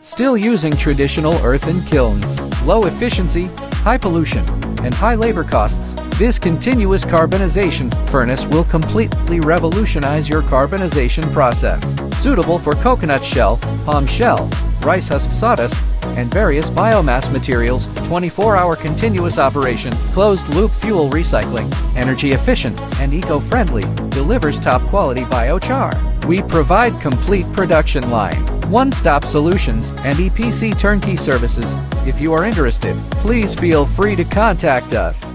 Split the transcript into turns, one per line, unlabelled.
Still using traditional earthen kilns, low efficiency, high pollution, and high labor costs, this continuous carbonization furnace will completely revolutionize your carbonization process. Suitable for coconut shell, palm shell, rice husk sawdust, and various biomass materials, 24-hour continuous operation, closed-loop fuel recycling, energy efficient, and eco-friendly, delivers top-quality biochar. We provide complete production line, one-stop solutions, and EPC turnkey services. If you are interested, please feel free to contact us.